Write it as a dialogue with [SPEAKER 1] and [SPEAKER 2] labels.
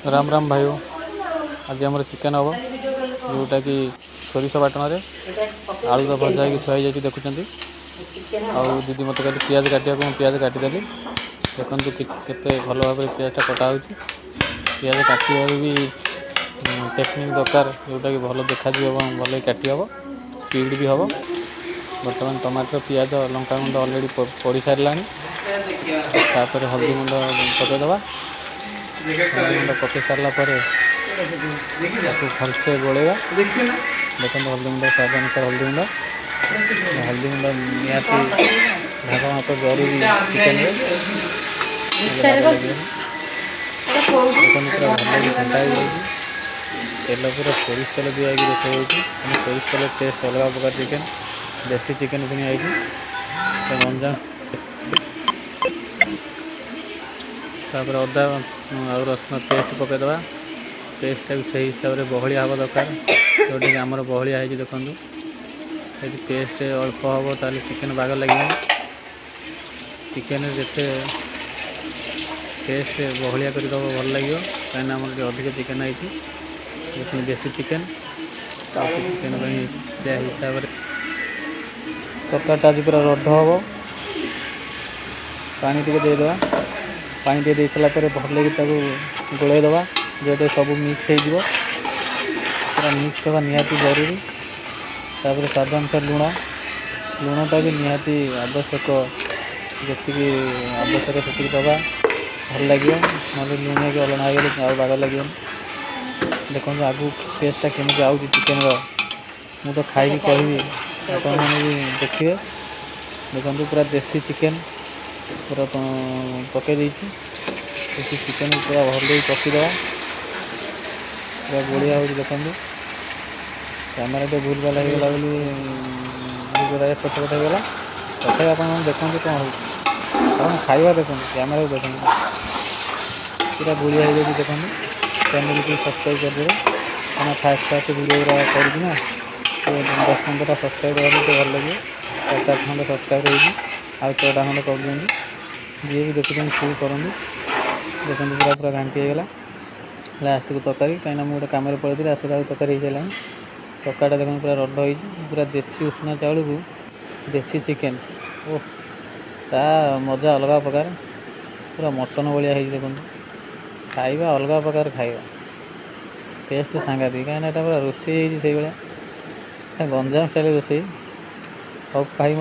[SPEAKER 1] राम राम भाई आज आम चिकेन हम जोटा कि सोरिष बाटन आलू तो भजा हो थुआई जाइए देखुं आउ दीदी मत कहली पियाज काटा पियाज काटिदेली देखु केते भल भाव पियाजटा कटा हो पियाज काटार भी टेक्निक दरकार जोटा कि भल देखा भल काटी हम स्पीड भी हम बर्तमान टमाटर पियाज लंका गुंड अलरेडी पड़ सारा तापर हल्दी गुंड पकईदबा हल्दी गुंड पकई सारा भलसे गोलैया देखते हल्दी गुंड स्वाद अनुसार हल्दी गुंड निहाती भाग माप जरूरी चिकेन पूरा भल ठंडा हो तेल पूरा सोरिष तेल दिखाई देखा सोरिष तेल टेस्ट अलग प्रकार चिकेन देसी चिकेन पुणी आई गंजाम तापर अदा और रसुण पेस्ट पकईदबा पेस्टा भी सही हिसाब से बहलिया हवा दरकार जोटा कि आमर बहलिया है देखूँ यदि पेस्ट अल्प हम ताले चिकेन बाग लगे चिकेन जिते पेस्ट बहलिया कर दब भल लगे कहीं आम अधिक चिकेन आई देसी चिकेन चिकेन हिसाब से तरकारीटा आज पूरा रड हम पानी टे देदेवा पानी टे दे सारापर भल गोलैदबा जो सब मिक्स हो पूरा मिक्स होगा निहाती जरूरी तापर स्वाद अनुसार लुणटा भी निहाती आवश्यक जी आवश्यक से दबा भल लगे ना लुणिया कि अलणा हो बाग लगे देखो आगू टेस्टा केमी आउट चिकेन मु तो खाई कहि आप भी देखिए देखो पूरा देसी चिकेन पूरा पकई देसी चिकेन पूरा भल पकईदबा पूरा बढ़िया हो देखो कैमेरा टे भूल भाल होगा बोली एपट सेपट होगा तथा आप देखते कौन हो खाଇବା देखो कैमेरा देखो पूरा बढ़िया हो जाए देखो चैनल को सब्सक्राइब करदे क्या फास्ट फास्ट वीडियो करना 10-15टा सब्सक्राइब करें तो भल लगे 4 खंड सब्सक्राइब रही आउ 6टा खंड कर दिखाँ जी भी देखुं शुरू करूँ देखते पूरा पूरा घाटी होगा लास्ट को तरकारी कहीं मुझे कम पड़े आसला तरकारी हो सारा तरकारीटा देखो पूरा रड हो पूरा देसी उषुना चाउल को देसी चिकेन ओह ता मजा अलग प्रकार पूरा मटन भाया है देखो खाଇବା अलग प्रकार खाଇବା टेस्ट सांघातिक कहीं पूरा रोषे से भाया गंजाम स्टाइल रोषे सब खाई